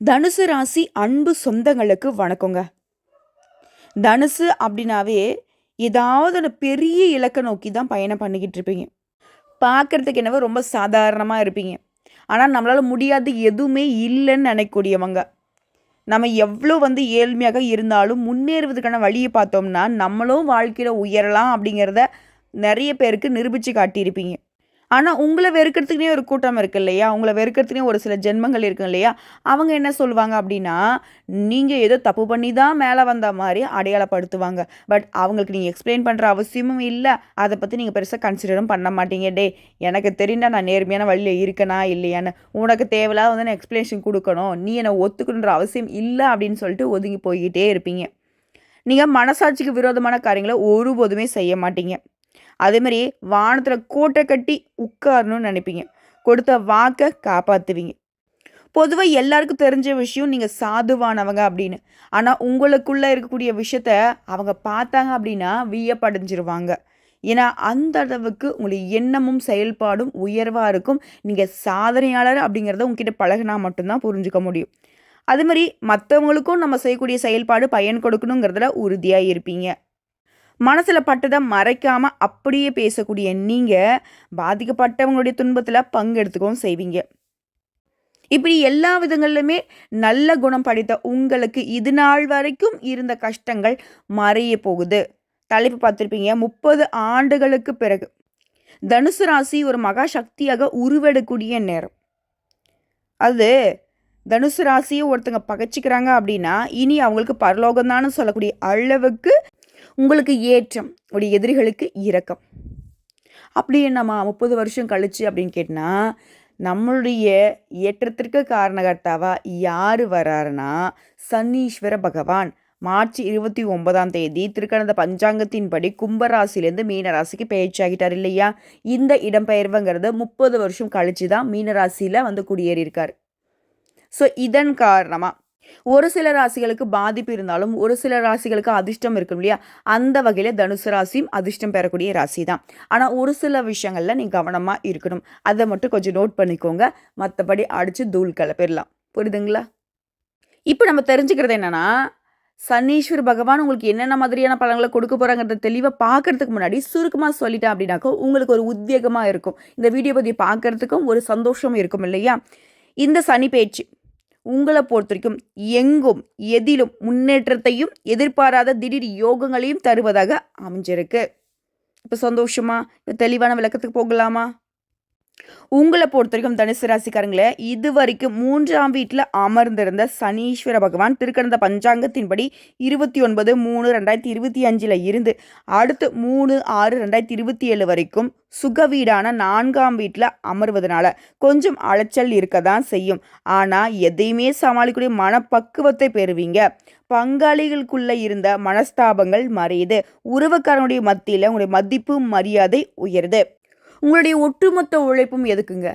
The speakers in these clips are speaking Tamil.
தனுசு ராசி அன்பு சொந்தங்களுக்கு வணக்கங்க. தனுசு அப்படின்னாவே ஏதாவது ஒரு பெரிய இலக்கை நோக்கி தான் பயணம் பண்ணிக்கிட்டு இருப்பீங்க. பார்க்கறதுக்கு என்னவோ ரொம்ப சாதாரணமாக இருப்பீங்க. ஆனால் நம்மளால் முடியாது எதுவுமே இல்லைன்னு நினைக்கக்கூடியவங்க. நம்ம எவ்வளோ ஏழ்மையாக இருந்தாலும் முன்னேறுவதற்கான வழியை பார்த்தோம்னா நம்மளும் வாழ்க்கையில் உயரலாம் அப்படிங்கிறத நிறைய பேருக்கு நிரூபித்து காட்டியிருப்பீங்க. ஆனால் உங்களை வெறுக்கிறதுக்குனே ஒரு கூட்டம் இருக்கு இல்லையா? உங்களை வெறுக்கிறதுக்குனே ஒரு சில ஜென்மங்கள் இருக்கு இல்லையா? அவங்க என்ன சொல்லுவாங்க அப்படின்னா, நீங்கள் ஏதோ தப்பு பண்ணி தான் மேலே வந்த மாதிரி அடையாளப்படுத்துவாங்க. பட் அவங்களுக்கு நீங்கள் எக்ஸ்பிளைன் பண்ணுற அவசியமும் இல்லை. அதை பற்றி நீங்கள் பெருசாக கன்சிடரும் பண்ண மாட்டீங்க. டே, எனக்கு தெரிந்தா நான் நேர்மையான வழியில் இருக்கனா இல்லையான்னு. உனக்கு தேவையில்லாத நான் எக்ஸ்பிளேஷன் கொடுக்கணும், நீ என்னை ஒத்துக்கணுன்ற அவசியம் இல்லை அப்படின்னு சொல்லிட்டு ஒதுங்கி போய்கிட்டே இருப்பீங்க. நீங்கள் மனசாட்சிக்கு விரோதமான காரியங்களை ஒருபோதுமே செய்ய மாட்டீங்க. அதேமாதிரி வானத்தில் கோட்டை கட்டி உட்காரணும்னு நினைப்பீங்க. கொடுத்த வாக்கை காப்பாற்றுவீங்க. பொதுவாக எல்லாருக்கும் தெரிஞ்ச விஷயம் நீங்கள் சாதுவானவங்க அப்படின்னு. ஆனால் உங்களுக்குள்ளே இருக்கக்கூடிய விஷயத்த அவங்க பார்த்தாங்க அப்படின்னா வியப்படைஞ்சிருவாங்க. ஏன்னா அந்த அளவுக்கு உங்களுடைய எண்ணமும் செயல்பாடும் உயர்வாக இருக்கும். நீங்கள் சாதனையாளர் அப்படிங்கிறத உங்ககிட்ட பழகினா மட்டும்தான் புரிஞ்சுக்க முடியும். அது மாதிரி மற்றவங்களுக்கும் நம்ம செய்யக்கூடிய செயல்பாடு பயன் கொடுக்கணுங்கிறதுல உறுதியாக இருப்பீங்க. மனசில் பட்டதை மறைக்காமல் அப்படியே பேசக்கூடிய நீங்கள் பாதிக்கப்பட்டவங்களுடைய துன்பத்தில் பங்கெடுத்துக்கவும் செய்வீங்க. இப்படி எல்லா விதங்களிலுமே நல்ல குணம் படைத்த உங்களுக்கு இது நாள் வரைக்கும் இருந்த கஷ்டங்கள் மறைய போகுது. தலைப்பு பார்த்துருப்பீங்க. 30 ஆண்டுகளுக்கு பிறகு தனுசு ராசி ஒரு மகா சக்தியாக உருவெடுக்கூடிய நேரம். அது தனுசு ராசியை ஒருத்தங்க பகைச்சிக்கிறாங்க அப்படின்னா இனி அவங்களுக்கு பரலோகம்தான்னு சொல்லக்கூடிய அளவுக்கு உங்களுக்கு ஏற்றம், உடைய எதிரிகளுக்கு இரக்கம். அப்படி என்னம்மா 30 வருஷம் கழிச்சு அப்படின்னு கேட்டால், நம்மளுடைய ஏற்றத்திற்கு காரணகர்த்தாவா யார் வராருன்னா சனீஸ்வர பகவான். மார்ச் 29ஆம் தேதி திருக்கணித பஞ்சாங்கத்தின்படி கும்பராசிலேருந்து மீனராசிக்கு பெயர்ச்சியாகிட்டார் இல்லையா? இந்த இடம்பெயர்வுங்கிறது 30 வருஷம் கழிச்சு தான் மீனராசியில் குடியேறியிருக்கார். ஸோ இதன் காரணமாக ஒரு சில ராசிகளுக்கு பாதிப்பு இருந்தாலும் ஒரு சில ராசிகளுக்கு அதிர்ஷ்டம் இருக்கும் இல்லையா? அந்த வகையில் தனுசு ராசியும் அதிர்ஷ்டம் பெறக்கூடிய ராசி தான். ஆனால் ஒரு சில விஷயங்களில் நீங்கள் கவனமாக இருக்கணும். அதை மட்டும் கொஞ்சம் நோட் பண்ணிக்கோங்க. மற்றபடி அடித்து தூள் கிளப்பிடலாம். புரியுதுங்களா? இப்போ நம்ம தெரிஞ்சுக்கிறது என்னென்னா, சனீஸ்வர பகவான் உங்களுக்கு என்னென்ன மாதிரியான பலன்களை கொடுக்க போகிறாங்கிறத தெளிவாக பார்க்கறதுக்கு முன்னாடி சுருக்கமாக சொல்லிட்டேன் அப்படின்னாக்கா உங்களுக்கு ஒரு உத்வேகமாக இருக்கும். இந்த வீடியோ பற்றி பார்க்கறதுக்கும் ஒரு சந்தோஷம் இருக்கும் இல்லையா? இந்த சனி பயிற்சி உங்களை பொறுத்த வரைக்கும் எங்கும் எதிலும் முன்னேற்றத்தையும் எதிர்பாராத திடீர் யோகங்களையும் தருவதாக அமைஞ்சிருக்கு. இப்போ சந்தோஷமா தெளிவான விளக்கத்துக்கு போகலாமா? உங்களை பொறுத்த வரைக்கும் தனுசு ராசிக்காரங்களே, இது வரைக்கும் 3ஆம் வீட்டில் அமர்ந்திருந்த சனீஸ்வர பகவான் திருக்கணித பஞ்சாங்கத்தின்படி 29/3/2025 இருந்து அடுத்து 3/6/2027 வரைக்கும் சுக வீடான 4ஆம் வீட்டில் அமர்வதனால கொஞ்சம் அலைச்சல் இருக்க தான் செய்யும். ஆனால் எதையுமே சமாளிக்கக்கூடிய மனப்பக்குவத்தை பெறுவீங்க. பங்காளிகளுக்குள்ள இருந்த மனஸ்தாபங்கள் மறையுது. உறவுக்காரனுடைய மத்தியில் உங்களுடைய மதிப்பு மரியாதை உயருது. உங்களுடைய ஒட்டுமொத்த உழைப்பும் எதுக்குங்க?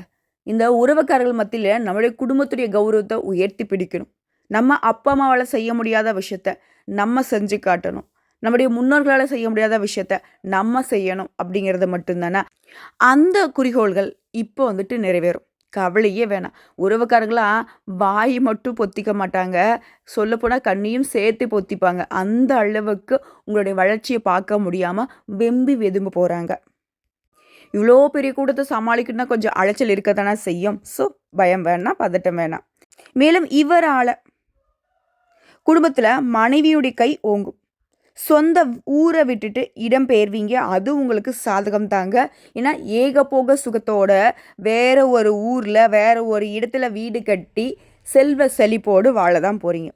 இந்த உறவுக்காரர்கள் மத்தியில் நம்மளுடைய குடும்பத்துடைய கௌரவத்தை உயர்த்தி பிடிக்கணும். நம்ம அப்பா அம்மாவால் செய்ய முடியாத விஷயத்த நம்ம செஞ்சு காட்டணும். நம்முடைய முன்னோர்களால் செய்ய முடியாத விஷயத்த நம்ம செய்யணும் அப்படிங்கிறது மட்டும்தானே. அந்த குறிக்கோள்கள் இப்போ நிறைவேறும். கவலையே வேணாம். உறவுக்காரர்களாக வாய் மட்டும் பொத்திக்க மாட்டாங்க, சொல்லப்போனால் கண்ணையும் சேர்த்து பொத்திப்பாங்க. அந்த அளவுக்கு உங்களுடைய வளர்ச்சியை பார்க்க முடியாமல் வெம்பி வெதும்பு போகிறாங்க. இவ்வளோ பெரிய கூட்டத்தை சமாளிக்கணும்னா கொஞ்சம் அலைச்சல் இருக்க தானே செய்யும். ஸோ பயம் வேணாம், பதட்டம் வேணாம். மேலும் இவரால் குடும்பத்தில் மனைவியுடைய கை ஓங்கும். சொந்த ஊரை விட்டுட்டு இடம் பெயர்வீங்க. அது உங்களுக்கு சாதகம் தாங்க. ஏன்னா ஏகபோக சுகத்தோட வேற ஒரு ஊரில் வேற ஒரு இடத்துல வீடு கட்டி செல்வ செழிப்போடு வாழ தான் போகிறீங்க.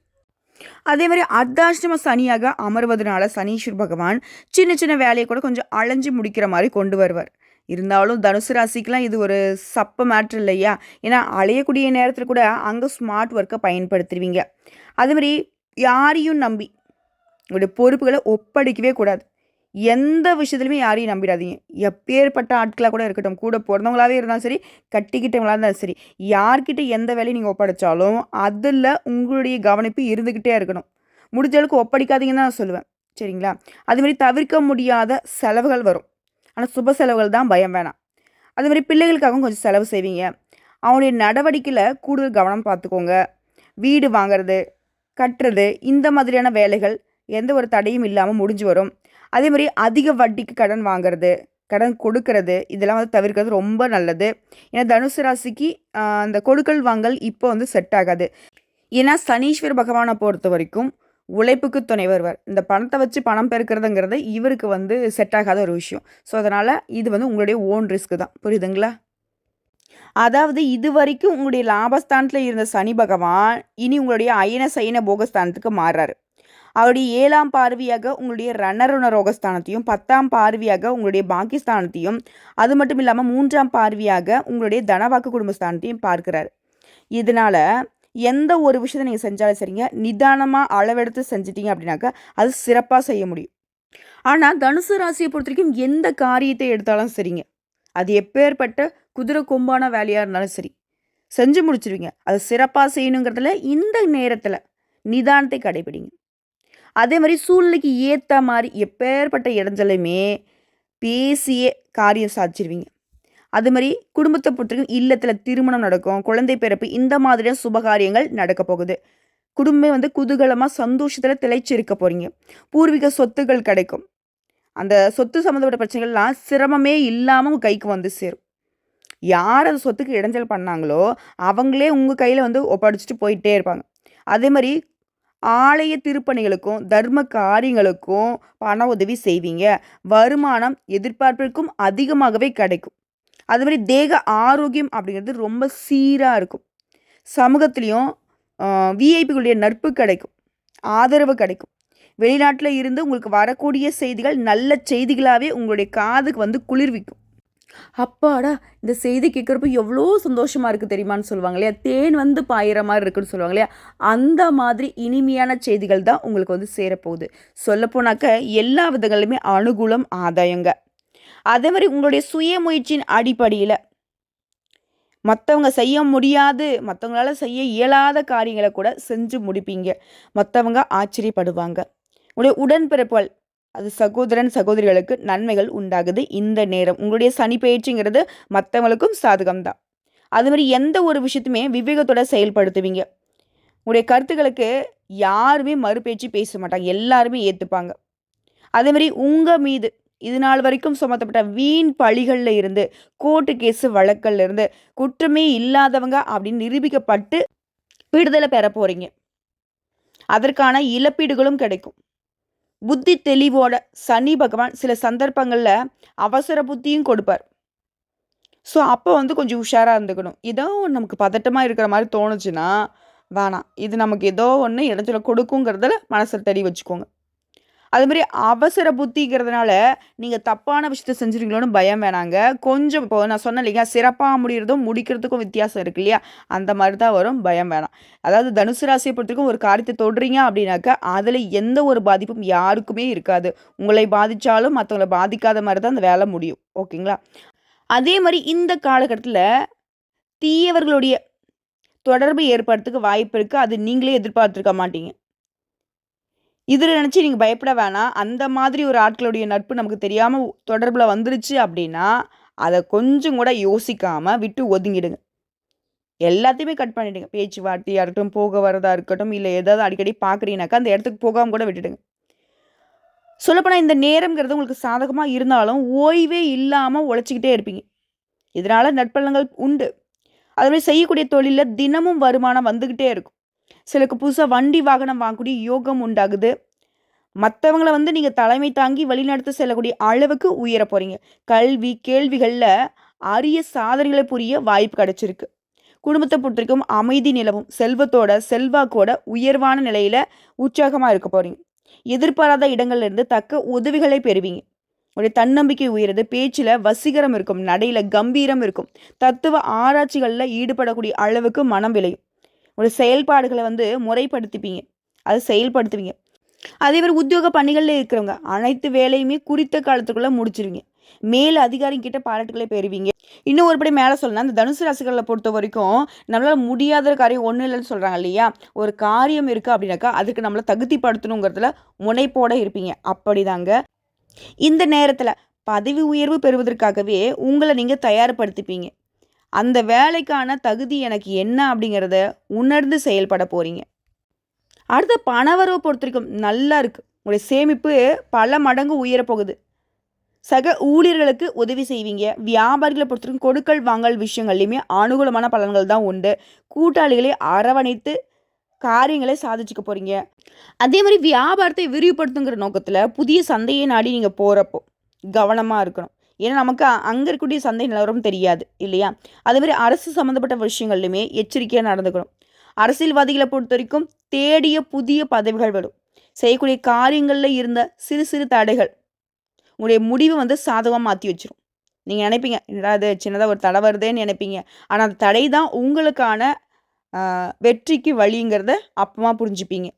அதே மாதிரி அர்த்தாஷ்டம சனியாக அமர்வதனால சனீஸ்வர பகவான் சின்ன சின்ன வேலையை கூட கொஞ்சம் அலைஞ்சு முடிக்கிற மாதிரி கொண்டு வருவார். இருந்தாலும் தனுசு ராசிக்கெலாம் இது ஒரு சப்ப மேட்ரு இல்லையா? ஏன்னா அலையக்கூடிய நேரத்தில் கூட அங்கே ஸ்மார்ட் ஒர்க்கை பயன்படுத்துவீங்க. அதே மாதிரி யாரையும் நம்பி உங்களுடைய பொறுப்புகளை ஒப்படைக்கவே கூடாது. எந்த விஷயத்துலையுமே யாரையும் நம்பிடாதீங்க. எப்பேற்பட்ட ஆட்களாக கூட இருக்கட்டும், கூட பிறந்தவங்களாகவே இருந்தாலும் சரி, கட்டிக்கிட்டவங்களாக இருந்தாலும் சரி, யார்கிட்ட எந்த வேலையும் நீங்கள் ஒப்படைச்சாலும் அதில் உங்களுடைய கவனிப்பு இருந்துக்கிட்டே இருக்கணும். முடிஞ்ச அளவுக்கு ஒப்படைக்காதீங்கன்னு தான் நான் சொல்லுவேன். சரிங்களா? அதுமாதிரி தவிர்க்க முடியாத செலவுகள் வரும். ஆனால் சுப செலவுகள் தான், பயம் வேணாம். அதுமாதிரி பிள்ளைகளுக்காகவும் கொஞ்சம் செலவு செய்வீங்க. அவனுடைய நடவடிக்கையில் கூடுதல் கவனம் பார்த்துக்கோங்க. வீடு வாங்குறது, கட்டுறது, இந்த மாதிரியான வேலைகள் எந்த ஒரு தடையும் இல்லாமல் முடிஞ்சு வரும். அதே மாதிரி அதிக வட்டிக்கு கடன் வாங்குறது, கடன் கொடுக்கறது, இதெல்லாம் வந்து தவிர்க்கிறது ரொம்ப நல்லது. ஏன்னா தனுசு ராசிக்கு அந்த கொடுக்கல் வாங்கல் இப்போ வந்து செட் ஆகாது. ஏன்னா சனீஸ்வர பகவானை பொறுத்த வரைக்கும் உழைப்புக்கு துணை வருவார். இந்த பணத்தை வச்சு பணம் பெருக்கிறதுங்கிறது இவருக்கு வந்து செட் ஆகாத ஒரு விஷயம். ஸோ அதனால் இது வந்து உங்களுடைய ஓன் ரிஸ்க் தான். புரியுதுங்களா? அதாவது இதுவரைக்கும் உங்களுடைய லாபஸ்தானத்தில் இருந்த சனி பகவான் இனி உங்களுடைய அயன சயன போகஸ்தானத்துக்கு மாறுறாரு. அவருடைய 7ஆம் பார்வையாக உங்களுடைய ரணருண ரோகஸ்தானத்தையும் 10ஆம் பார்வையாக உங்களுடைய பாக்கியஸ்தானத்தையும் அது மட்டும் இல்லாமல் 3ஆம் பார்வையாக உங்களுடைய தனவாக்கு குடும்பஸ்தானத்தையும் பார்க்கிறார். இதனால எந்த ஒரு விஷயத்தை நீங்கள் செஞ்சாலும் சரிங்க, நிதானமாக அளவெடுத்து செஞ்சிட்டீங்க அப்படின்னாக்கா அது சிறப்பாக செய்ய முடியும். ஆனால் தனுசு ராசியை பொறுத்த வரைக்கும் எந்த காரியத்தை எடுத்தாலும் சரிங்க, அது எப்பேற்பட்ட குதிரை கொம்பான வேலையாக இருந்தாலும் சரி செஞ்சு முடிச்சிருவீங்க. அது சிறப்பாக செய்யணுங்கிறதுல இந்த நேரத்தில் நிதானத்தை கடைபிடிங்க. அதே மாதிரி சூழ்நிலைக்கு ஏற்ற மாதிரி எப்பேற்பட்ட இடைஞ்சலையுமே பேசியே காரியம் சாதிச்சிருவீங்க. அது மாதிரி குடும்பத்தை பொறுத்தவரைக்கும் இல்லத்தில் திருமணம் நடக்கும், குழந்தை பிறப்பு, இந்த மாதிரியான சுபகாரியங்கள் நடக்க போகுது. குடும்பம் வந்து குதூகலமாக சந்தோஷத்தில் திளைச்சிருக்க போகிறீங்க. பூர்வீக சொத்துக்கள் கிடைக்கும். அந்த சொத்து சம்மந்தப்பட்ட பிரச்சனைகள்லாம் சிரமமே இல்லாமல் உங்கள் கைக்கு வந்து சேரும். யார் அந்த சொத்துக்கு இடைஞ்சல் பண்ணாங்களோ அவங்களே உங்கள் கையில் வந்து ஒப்படைச்சிட்டு போயிட்டே இருப்பாங்க. அதே மாதிரி ஆலய திருப்பணிகளுக்கும் தர்ம காரியங்களுக்கும் பண உதவி செய்வீங்க. வருமானம் எதிர்பார்ப்பிற்கும் அதிகமாகவே கிடைக்கும். அது மாதிரி தேக ஆரோக்கியம் அப்படிங்கிறது ரொம்ப சீராக இருக்கும். சமூகத்துலேயும் விஐபிகளுடைய நட்பு கிடைக்கும், ஆதரவு கிடைக்கும். வெளிநாட்டில் இருந்து உங்களுக்கு வரக்கூடிய செய்திகள் நல்ல செய்திகளாகவே உங்களுடைய காதுக்கு வந்து குளிர்விக்கும். அப்பாடா, இந்த செய்தி கேட்குறப்ப எவ்வளோ சந்தோஷமாக இருக்குது தெரியுமான்னு சொல்லுவாங்க இல்லையா, தேன் வந்து பாயிற மாதிரி இருக்குன்னு சொல்லுவாங்க இல்லையா, அந்த மாதிரி இனிமையான செய்திகள் தான் உங்களுக்கு வந்து சேரப்போகுது. சொல்லப்போனாக்க எல்லா விதங்களுமே அனுகூலம், ஆதாயங்க. அதே மாதிரி உங்களுடைய சுய முயற்சியின் அடிப்படையில் மற்றவங்க செய்ய முடியாது, மற்றவங்களால செய்ய இயலாத காரியங்களை கூட செஞ்சு முடிப்பீங்க. மற்றவங்க ஆச்சரியப்படுவாங்க. உங்களுடைய உடன்பிறப்புகள், அது சகோதரன் சகோதரிகளுக்கு நன்மைகள் உண்டாகுது. இந்த நேரம் உங்களுடைய சனி பயிற்சிங்கிறது மற்றவங்களுக்கும் சாதகம்தான். அது மாதிரி எந்த ஒரு விஷயத்துமே விவேகத்தோட செயல்படுத்துவீங்க. உங்களுடைய கருத்துக்களுக்கு யாருமே மறுபேச்சு பேச மாட்டாங்க, எல்லாருமே ஏற்றுப்பாங்க. அதே மாதிரி உங்கள் மீது இது நாள் வரைக்கும் சுமத்தப்பட்ட வீண் பழிகளில் இருந்து, கோர்ட்டு கேஸு வழக்கல்ல இருந்து குற்றமே இல்லாதவங்க அப்படின்னு நிரூபிக்கப்பட்டு விடுதலை பெற போகிறீங்க. அதற்கான இழப்பீடுகளும் கிடைக்கும். புத்தி தெளிவோட சனி பகவான் சில சந்தர்ப்பங்களில் அவசர புத்தியும் கொடுப்பார். ஸோ அப்போ வந்து கொஞ்சம் உஷாராக இருந்துக்கணும். ஏதோ ஒன்று நமக்கு பதட்டமாக இருக்கிற மாதிரி தோணுச்சுன்னா வேணாம், இது நமக்கு ஏதோ ஒன்று இடத்துல கொடுக்குங்கிறதுல மனசில் தெளி வச்சுக்கோங்க. அதுமாதிரி அவசர புத்திங்கிறதுனால நீங்கள் தப்பான விஷயத்த செஞ்சுருவீங்களோன்னு பயம் வேணாங்க. கொஞ்சம் இப்போ நான் சொன்னேன் இல்லையா, சிறப்பாக முடிகிறதும் முடிக்கிறதுக்கும் வித்தியாசம் இருக்கு இல்லையா, அந்த மாதிரி தான் வரும், பயம் வேணாம். அதாவது தனுசு ராசியை பொறுத்தவரைக்கும் ஒரு காரியத்தை தொடுறீங்க அப்படின்னாக்கா அதில் எந்த ஒரு பாதிப்பும் யாருக்குமே இருக்காது. உங்களை பாதித்தாலும் மற்றவங்களை பாதிக்காத மாதிரி தான் அந்த வேலை முடியும். ஓகேங்களா? அதே மாதிரி இந்த காலகட்டத்தில் தீயவர்களுடைய தொடர்பு ஏற்படுறதுக்கு வாய்ப்பு இருக்குது. அது நீங்களே எதிர்பார்த்துருக்க மாட்டீங்க. இதில் நினச்சி நீங்கள் பயப்பட வேணாம். அந்த மாதிரி ஒரு ஆட்களுடைய நட்பு நமக்கு தெரியாமல் தொடர்பில் வந்துருச்சு அப்படின்னா அதை கொஞ்சம் கூட யோசிக்காமல் விட்டு ஒதுங்கிடுங்க. எல்லாத்தையுமே கட் பண்ணிவிடுங்க. பேச்சுவார்த்தையாக இருக்கட்டும், போக வரதாக இருக்கட்டும், இல்லை ஏதாவது அடிக்கடி பார்க்குறீங்கனாக்கா அந்த இடத்துக்கு போகாமல் கூட விட்டுடுங்க. சொல்லப்போனால் இந்த நேரங்கிறது உங்களுக்கு சாதகமாக இருந்தாலும் ஓய்வே இல்லாமல் உழைச்சிக்கிட்டே இருப்பீங்க. இதனால் நட்பலங்கள் உண்டு. அதுமாதிரி செய்யக்கூடிய தொழிலில் தினமும் வருமானம் வந்துக்கிட்டே இருக்கும். சிலருக்கு புதுசாக வண்டி வாகனம் வாங்கக்கூடிய யோகம் உண்டாகுது. மற்றவங்களை வந்து நீங்கள் தலைமை தாங்கி வழிநடத்த செல்லக்கூடிய அளவுக்கு உயர போகிறீங்க. கல்வி கேள்விகளில் அரிய சாதனைகளை புரிய வாய்ப்பு கிடைச்சிருக்கு. குடும்பத்தை பொறுத்தவரைக்கும் அமைதி நிலவும், செல்வத்தோட செல்வாக்கோட உயர்வான நிலையில் உற்சாகமாக இருக்க போகிறீங்க. எதிர்பாராத இடங்கள்லேருந்து தக்க உதவிகளை பெறுவீங்க. உங்களுடைய தன்னம்பிக்கை உயருது. பேச்சில் வசீகரம் இருக்கும், நடையில் கம்பீரம் இருக்கும். தத்துவ ஆராய்ச்சிகளில் ஈடுபடக்கூடிய அளவுக்கு மனம் விளையும். ஒரு செயல்பாடுகளை வந்து முறைப்படுத்திப்பீங்க, அதை செயல்படுத்துவீங்க. அதே மாதிரி உத்தியோக பணிகளில் இருக்கிறவங்க அனைத்து வேலையுமே குறித்த காலத்துக்குள்ளே முடிச்சிருவீங்க. மேல் அதிகாரிகிட்ட பாராட்டுகளை பெறுவீங்க. இன்னும் ஒருபடி மேலே சொல்லணும், அந்த தனுசு ராசிகளை பொறுத்த வரைக்கும் நம்மளால் முடியாத காரியம் ஒன்றும் இல்லைன்னு சொல்கிறாங்க இல்லையா, ஒரு காரியம் இருக்குது அப்படின்னாக்கா அதுக்கு நம்மளை தகுதிப்படுத்தணுங்கிறதுல முனைப்போடு இருப்பீங்க. அப்படிதாங்க இந்த நேரத்தில் பதவி உயர்வு பெறுவதற்காகவே உங்களை நீங்கள் தயார்படுத்திப்பீங்க. அந்த வேலைக்கான தகுதி எனக்கு என்ன அப்படிங்கிறத உணர்ந்து செயல்பட போகிறீங்க. அடுத்த பணவரவை பொறுத்த வரைக்கும் நல்லா இருக்குது. உங்களுடைய சேமிப்பு பல மடங்கு உயரப்போகுது. சக ஊழியர்களுக்கு உதவி செய்வீங்க. வியாபாரிகளை பொறுத்த வரைக்கும் கொடுக்கல் வாங்கல் விஷயங்கள்லையுமே அனுகூலமான பலன்கள் தான் உண்டு. கூட்டாளிகளை அரவணைத்து காரியங்களை சாதிச்சுக்க போகிறீங்க. அதே மாதிரி வியாபாரத்தை விரிவுபடுத்துங்கிற நோக்கத்தில் புதிய சந்தையை நாடி நீங்கள் போகிறப்போ கவனமாக இருக்கணும். ஏன்னா நமக்கு அங்கே இருக்கக்கூடிய சந்தை நிலவரம் தெரியாது இல்லையா? அதேமாதிரி அரசு சம்மந்தப்பட்ட விஷயங்கள்லையுமே எச்சரிக்கையாக நடந்துக்கணும். அரசியல்வாதிகளை பொறுத்த வரைக்கும் தேடிய புதிய பதவிகள் வரும். செய்யக்கூடிய காரியங்களில் இருந்த சிறு சிறு தடைகள் உங்களுடைய முடிவு சாதகமாக மாற்றி வச்சிரும். நீங்கள் நினைப்பீங்க என்னடா அது சின்னதாக ஒரு தடை வருதேன்னு நினைப்பீங்க. ஆனால் அந்த தடை தான் உங்களுக்கான வெற்றிக்கு வழிங்கிறத அப்பமா புரிஞ்சுப்பீங்க.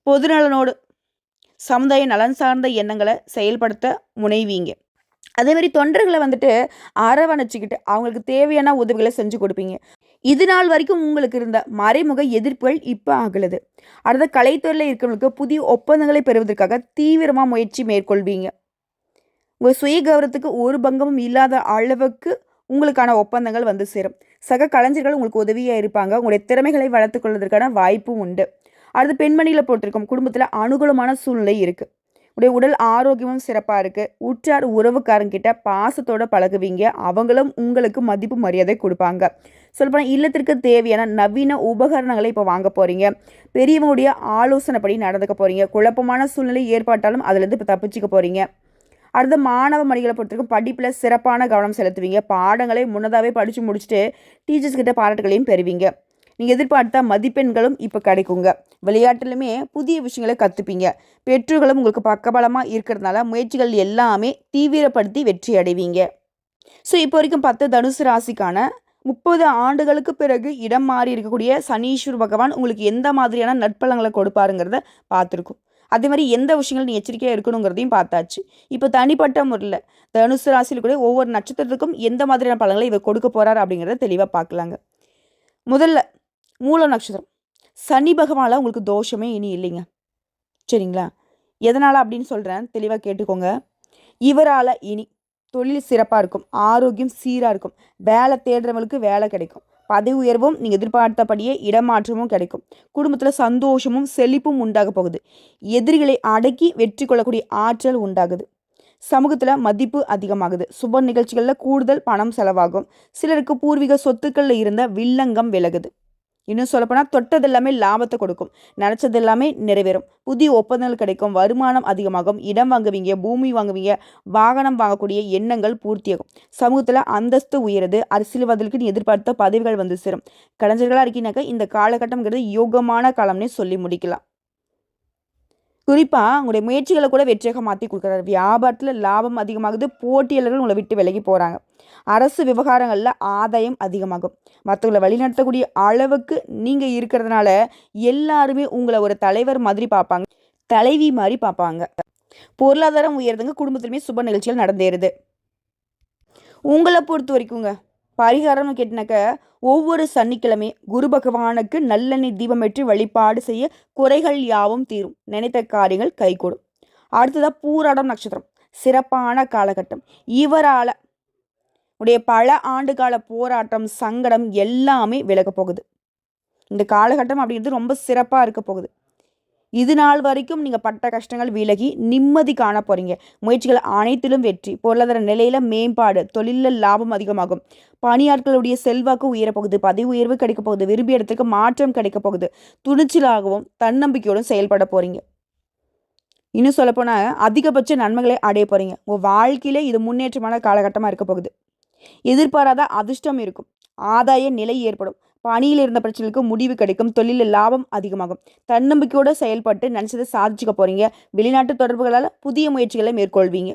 பொதுநலனோடு சமுதாய நலன் சார்ந்த எண்ணங்களை செயல்படுத்த முனைவீங்க. அதே மாதிரி தொண்டர்களை அரவணைச்சிக்கிட்டு அவங்களுக்கு தேவையான உதவிகளை செஞ்சு கொடுப்பீங்க. இது நாள் வரைக்கும் உங்களுக்கு இருந்த மறைமுக எதிர்ப்புகள் இப்போ ஆகலது. அடுத்த கலைத்துறையில் இருக்கிறவங்களுக்கு புதிய ஒப்பந்தங்களை பெறுவதற்காக தீவிரமாக முயற்சி மேற்கொள்வீங்க. உங்கள் சுய கௌரவத்துக்கு ஒரு பங்கமும் இல்லாத அளவுக்கு உங்களுக்கான ஒப்பந்தங்கள் சேரும். சக கலைஞர்கள் உங்களுக்கு உதவியாக இருப்பாங்க. உங்களுடைய திறமைகளை வளர்த்துக் கொள்வதற்கான வாய்ப்பும் உண்டு. அடுத்து பெண்மணிகளை பொறுத்திருக்கும் குடும்பத்தில் அனுகூலமான சூழ்நிலை இருக்குது. உடைய உடல் ஆரோக்கியமும் சிறப்பாக இருக்குது. உற்றார் உறவுக்காரங்கிட்ட பாசத்தோடு பழகுவீங்க. அவங்களும் உங்களுக்கு மதிப்பு மரியாதை கொடுப்பாங்க. சொல்லப்போனால் இல்லத்திற்கு தேவையான நவீன உபகரணங்களை இப்போ வாங்க போகிறீங்க. பெரியவங்களுடைய ஆலோசனைப்படி நடந்துக்க போகிறீங்க. குழப்பமான சூழ்நிலை ஏற்பட்டாலும் அதுலேருந்து இப்போ தப்பிச்சுக்க போகிறீங்க. அடுத்த மாணவ மணிகளை பொறுத்தவரைக்கும் படிப்பில் சிறப்பான கவனம் செலுத்துவீங்க. பாடங்களை முன்னதாகவே படித்து முடிச்சுட்டு டீச்சர்ஸ் கிட்ட பாராட்டுகளையும் பெறுவீங்க. நீங்கள் எதிர்பார்த்த மதிப்பெண்களும் இப்போ கிடைக்குங்க. விளையாட்டுலையுமே புதிய விஷயங்களை கற்றுப்பீங்க. பெற்றோர்களும் உங்களுக்கு பக்கபலமாக இருக்கிறதுனால முயற்சிகள் எல்லாமே தீவிரப்படுத்தி வெற்றி அடைவீங்க. ஸோ இப்போ வரைக்கும் 10 தனுசு ராசிக்கான 30 ஆண்டுகளுக்கு பிறகு இடம் மாறி இருக்கக்கூடிய சனீஸ்வர பகவான் உங்களுக்கு எந்த மாதிரியான நற்பலங்களை கொடுப்பாருங்கிறத பார்த்துருக்கோம். அதே மாதிரி எந்த விஷயங்கள் நீ எச்சரிக்கையாக இருக்கணுங்கிறதையும் பார்த்தாச்சு. இப்போ தனிப்பட்ட முறையில் தனுசு ராசியில் கூட ஒவ்வொரு நட்சத்திரத்துக்கும் எந்த மாதிரியான பலன்களை இவர் கொடுக்க போகிறார் அப்படிங்கிறத தெளிவாக பார்க்கலாங்க. முதல்ல மூல நட்சத்திரம். சனி பகவானால் உங்களுக்கு தோஷமே இனி இல்லைங்க. சரிங்களா? எதனால் அப்படின்னு சொல்கிறேன், தெளிவாக கேட்டுக்கோங்க. இவரால் இனி தொழில் சிறப்பாக இருக்கும். ஆரோக்கியம் சீராக இருக்கும். வேலை தேடுறவங்களுக்கு வேலை கிடைக்கும். பதவி உயர்வும் நீங்கள் எதிர்பார்த்தபடியே இடமாற்றமும் கிடைக்கும். குடும்பத்தில் சந்தோஷமும் செழிப்பும் உண்டாக போகுது. எதிரிகளை அடக்கி வெற்றி கொள்ளக்கூடிய ஆற்றல் உண்டாகுது. சமூகத்தில் மதிப்பு அதிகமாகுது. சுப நிகழ்ச்சிகளில் கூடுதல் பணம் செலவாகும். சிலருக்கு பூர்வீக சொத்துக்களில் இருந்த வில்லங்கம் விலகுது. இன்னும் சொல்லப்போனால் தொட்டது எல்லாமே லாபத்தை கொடுக்கும். நினச்சது எல்லாமே நிறைவேறும். புதிய ஒப்பந்தங்கள் கிடைக்கும். வருமானம் அதிகமாகும். இடம் வாங்குவீங்க, பூமி வாங்குவீங்க, வாகனம் வாங்கக்கூடிய எண்ணங்கள் பூர்த்தியாகும். சமூகத்தில் அந்தஸ்து உயருது. அரசியல்வாதிகளுக்கு நீ எதிர்பார்த்த பதவிகள் சேரும். கலைஞர்களாக இருக்கீங்கன்னாக்கா இந்த காலகட்டம்ங்கிறது யோகமான காலம்னே சொல்லி முடிக்கலாம். குறிப்பாக உங்களுடைய முயற்சிகளை கூட வெற்றியாக மாற்றி கொடுக்குறாரு. வியாபாரத்தில் லாபம் அதிகமாகுது. போட்டியாளர்கள் உங்களை விட்டு விலகி போகிறாங்க. அரசு விவகாரங்களில் ஆதாயம் அதிகமாகும். மற்றவங்களை வழிநடத்தக்கூடிய அளவுக்கு நீங்கள் இருக்கிறதுனால எல்லாருமே உங்களை ஒரு தலைவர் மாதிரி பார்ப்பாங்க, தலைவி மாதிரி பார்ப்பாங்க. பொருளாதாரம் உயர்ந்துங்க. குடும்பத்திலுமே சுப நிகழ்ச்சிகள் நடந்தேறுது. உங்களை பொறுத்த வரைக்குங்க பரிகாரம்னு கேட்டினாக்க ஒவ்வொரு சனிக்கிழமை குரு பகவானுக்கு நல்லெண்ணெய் தீபமேற்றி வழிபாடு செய்ய குறைகள் யாவும் தீரும். நினைத்த காரியங்கள் கைகூடும். அடுத்ததாக பூராடம் நட்சத்திரம். சிறப்பான காலகட்டம். இவரால் உடைய பல ஆண்டுகால போராட்டம் சங்கடம் எல்லாமே விலக போகுது. இந்த காலகட்டம் அப்படிங்கிறது ரொம்ப சிறப்பாக இருக்க போகுது. இது நாள் வரைக்கும் நீங்கள் பட்ட கஷ்டங்கள் விலகி நிம்மதி காண போகிறீங்க. முயற்சிகள் அனைத்திலும் வெற்றி. பொருளாதார நிலையில் மேம்பாடு. தொழிலில் லாபம் அதிகமாகும். பணியாட்களுடைய செல்வாக்கு உயரப்போகுது. பதவி உயர்வு கிடைக்க போகுது. விரும்பிய இடத்துக்கு மாற்றம் கிடைக்க போகுது. துணிச்சலாகவும் தன்னம்பிக்கையோடும் செயல்பட போகிறீங்க. இன்னும் சொல்லப்போனால் அதிகபட்ச நன்மைகளை அடைய போகிறீங்க. உங்கள் வாழ்க்கையிலே இது முன்னேற்றமான காலகட்டமாக இருக்க போகுது. எதிர்பாராத அதிர்ஷ்டம் இருக்கும். ஆதாய நிலை ஏற்படும். பணியில் இருந்த பிரச்சனைகளுக்கு முடிவு கிடைக்கும். தொழிலில் லாபம் அதிகமாகும். தன்னம்பிக்கையோடு செயல்பட்டு நினச்சதை சாதிச்சுக்க போகிறீங்க. வெளிநாட்டு தொடர்புகளால் புதிய முயற்சிகளை மேற்கொள்வீங்க.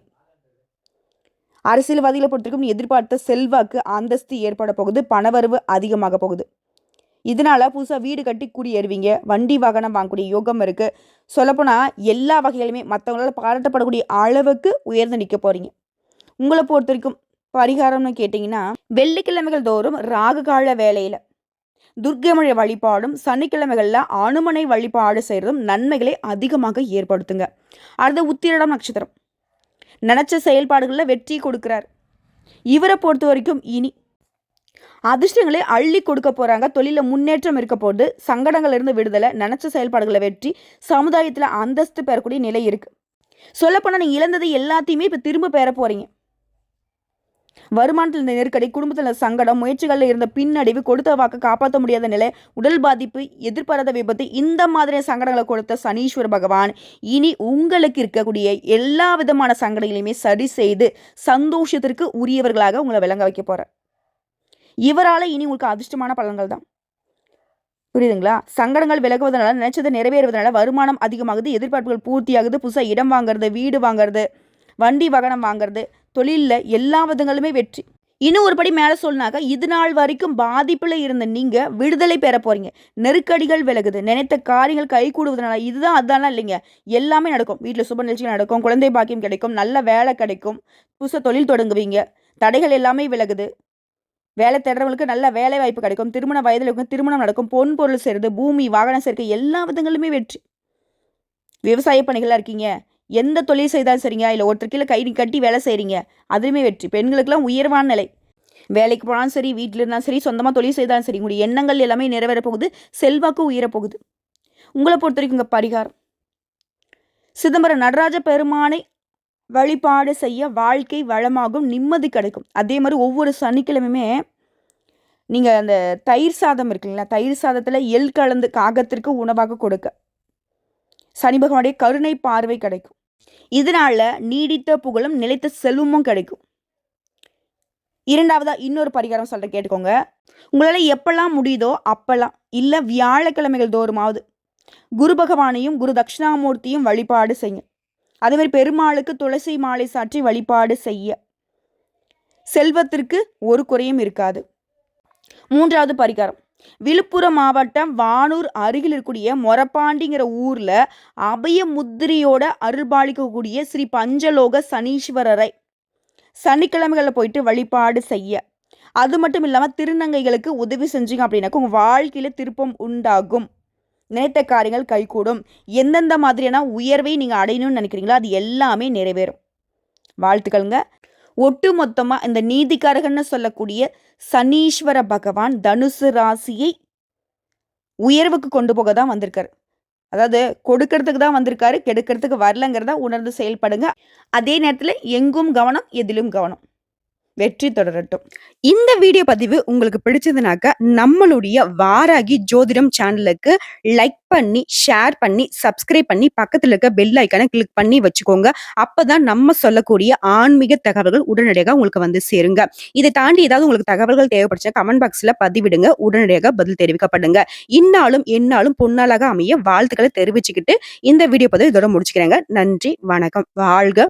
அரசியல்வாதிகளை பொறுத்தவரைக்கும் எதிர்பார்த்த செல்வாக்கு அந்தஸ்து ஏற்பட போகுது. பணவரவு அதிகமாக போகுது. இதனால் புதுசாக வீடு கட்டி குடியேறுவீங்க. வண்டி வாகனம் வாங்கக்கூடிய யோகம் இருக்குது. சொல்லப்போனால் எல்லா வகையிலுமே மற்றவங்களால் பாராட்டப்படக்கூடிய அளவுக்கு உயர்ந்து நிற்க போகிறீங்க. உங்களை பொறுத்த வரைக்கும் பரிகாரம்னு கேட்டிங்கன்னா வெள்ளிக்கிழமைகள் தோறும் ராகுகால வேலையில் துர்க்கை வழிபாடும் சனிக்கிழமைகளில் அனுமனை வழிபாடு செய்கிறதும் நன்மைகளை அதிகமாக ஏற்படுத்துங்க. அடுத்த உத்திரடம் நட்சத்திரம். நினச்ச செயல்பாடுகளில் வெற்றி கொடுக்குறார். இவரை பொறுத்த வரைக்கும் இனி அதிர்ஷ்டங்களை அள்ளி கொடுக்க போறாங்க. தொழில முன்னேற்றம் இருக்க போது, சங்கடங்கள்ல இருந்து விடுதலை, நினைச்ச செயல்பாடுகளை வெற்றி, சமுதாயத்துல அந்தஸ்து பெறக்கூடிய நிலை இருக்கு. சொல்லப்போனா நீங்க இழந்தது எல்லாத்தையுமே இப்ப திரும்ப பெற போறீங்க. வருமானத்தில் இருந்த நெருக்கடி, குடும்பத்தில் சங்கடம், முயற்சிகளில் இருந்த பின்னடைவு, கொடுத்த வாக்கு காப்பாற்ற முடியாத நிலை, உடல் பாதிப்பு, எதிர்பாராத விபத்து, இந்த மாதிரியான சங்கடங்களை கொடுத்த சனீஸ்வர பகவான் இனி உங்களுக்கு இருக்கக்கூடிய எல்லா விதமான சங்கடங்களையுமே சரி செய்து சந்தோஷத்திற்கு உரியவர்களாக உங்களை விளங்க வைக்க போறார். இவரால் இனி உங்களுக்கு அதிர்ஷ்டமான பலன்கள் தான். புரியுதுங்களா? சங்கடங்கள் விலகுவதனால, நினைச்சதை நிறைவேறுவதனால வருமானம் அதிகமாகுது, எதிர்பார்ப்புகள் பூர்த்தியாகுது, புதுசாக இடம் வாங்குறது, வீடு வாங்குறது, வண்டி வாகனம் வாங்குறது, தொழிலில் எல்லா விதங்களுமே வெற்றி. இன்னும் ஒரு படி மேலே சொன்னாக்கா, இது நாள் வரைக்கும் பாதிப்பில் இருந்த நீங்கள் விடுதலை பெற போகிறீங்க. நெருக்கடிகள் விலகுது, நினைத்த காரியங்கள் கை கூடுவதனால இதுதான் அதெல்லாம் இல்லைங்க, எல்லாமே நடக்கும். வீட்டில் சுப நிகழ்ச்சிகள் நடக்கும், குழந்தை பாக்கியம் கிடைக்கும், நல்ல வேலை கிடைக்கும், புதுசாக தொழில் தொடங்குவீங்க, தடைகள் எல்லாமே விலகுது, வேலை தேடுறவங்களுக்கு நல்ல வேலை வாய்ப்பு கிடைக்கும், திருமண வயதில் இருக்கும் திருமணம் நடக்கும், பொன் பொருள் சேர்ந்து பூமி வாகனம் சேர்க்கை எல்லா விதங்களுமே வெற்றி. விவசாய பணிகளாக இருக்கீங்க, எந்த தொழில் செய்தாலும் சரிங்க, இல்லை ஒருத்தர் கீழே கை கட்டி வேலை செய்கிறீங்க, அதுவுமே வெற்றி. பெண்களுக்கெல்லாம் உயர்வான நிலை, வேலைக்கு போனாலும் சரி, வீட்டில் இருந்தாலும் சரி, சொந்தமாக தொழில் செய்தாலும் சரி, உங்களுடைய எண்ணங்கள் எல்லாமே நிறைவேற போகுது, செல்வாக்கு உயரப்போகுது. உங்களை பொறுத்த வரைக்கும் உங்கள் பரிகாரம், சிதம்பரம் நடராஜ பெருமானை வழிபாடு செய்ய வாழ்க்கை வளமாகும், நிம்மதி கிடைக்கும். அதே மாதிரி ஒவ்வொரு சனிக்கிழமையுமே நீங்கள் அந்த தயிர் சாதம் இருக்குங்களா, தயிர் சாதத்தில் எள் கலந்து காகத்திற்கு உணவாக கொடுக்க சனி பகவானுடைய கருணை பார்வை கிடைக்கும். இதனால நீடித்த புகழும் நிலைத்த செல்வமும் கிடைக்கும். இரண்டாவதா இன்னொரு பரிகாரம் சொல்ற கேட்டுக்கோங்க. உங்களால் எப்பெல்லாம் முடியுதோ அப்பெல்லாம், இல்லை வியாழக்கிழமைகள் தோறுமாவது குரு பகவானையும் குரு தட்சிணாமூர்த்தியும் வழிபாடு செய்ய, அதே மாதிரி பெருமாளுக்கு துளசி மாலை சாற்றி வழிபாடு செய்ய செல்வத்திற்கு ஒரு குறையும் இருக்காது. மூன்றாவது பரிகாரம், விழுப்புரம் மாவட்டம் வானூர் அருகில் இருக்கக்கூடிய மொரப்பாண்டிங்கிற ஊர்ல அபய முத்திரையோட அருள்பாலிக்கக்கூடிய ஸ்ரீ பஞ்சலோக சனீஸ்வரரை சனிக்கிழமைகளில் போயிட்டு வழிபாடு செய்ய, அது மட்டும் இல்லாமல் திருநங்கைகளுக்கு உதவி செஞ்சீங்க அப்படின்னாக்க உங்கள் வாழ்க்கையில் திருப்பம் உண்டாகும், நினைத்த காரியங்கள் கைகூடும், எந்தெந்த மாதிரியான உயர்வை நீங்கள் அடையணும்னு நினைக்கிறீங்களோ அது எல்லாமே நிறைவேறும். வாழ்த்துக்கள்ங்க. ஒட்டு மொத்தமாக இந்த நீதிக்காரகன்னு சொல்லக்கூடிய சனீஸ்வர பகவான் தனுசு ராசியை உயர்வுக்கு கொண்டு போக தான் வந்திருக்காரு. அதாவது கொடுக்கறதுக்கு தான் வந்திருக்காரு, கெடுக்கிறதுக்கு வரலங்கிறத உணர்ந்து செயல்படுங்க. அதே நேரத்தில் எங்கும் கவனம், எதிலும் கவனம். வெற்றி தொடரட்டும். இந்த வீடியோ பதிவு உங்களுக்கு பிடிச்சதுனாக்க நம்மளுடைய வாராகி ஜோதிடம் சேனலுக்கு லைக் பண்ணி, ஷேர் பண்ணி, சப்ஸ்கிரைப் பண்ணி, பக்கத்தில் இருக்க பெல் ஐக்கானை கிளிக் பண்ணி வச்சுக்கோங்க. அப்பதான் நம்ம சொல்லக்கூடிய ஆன்மீக தகவல்கள் உடனடியாக உங்களுக்கு வந்து சேருங்க. இதை தாண்டி ஏதாவது உங்களுக்கு தகவல்கள் தேவைப்படுச்சா கமெண்ட் பாக்ஸ்ல பதிவிடுங்க, உடனடியாக பதில் தெரிவிக்கப்படுங்க. இந்நாளும் எந்நாளும் பொன்னாளாக அமைய வாழ்த்துக்களை தெரிவிச்சுக்கிட்டு இந்த வீடியோ பதிவு இதோட முடிச்சுக்கிறேங்க. நன்றி, வணக்கம், வாழ்க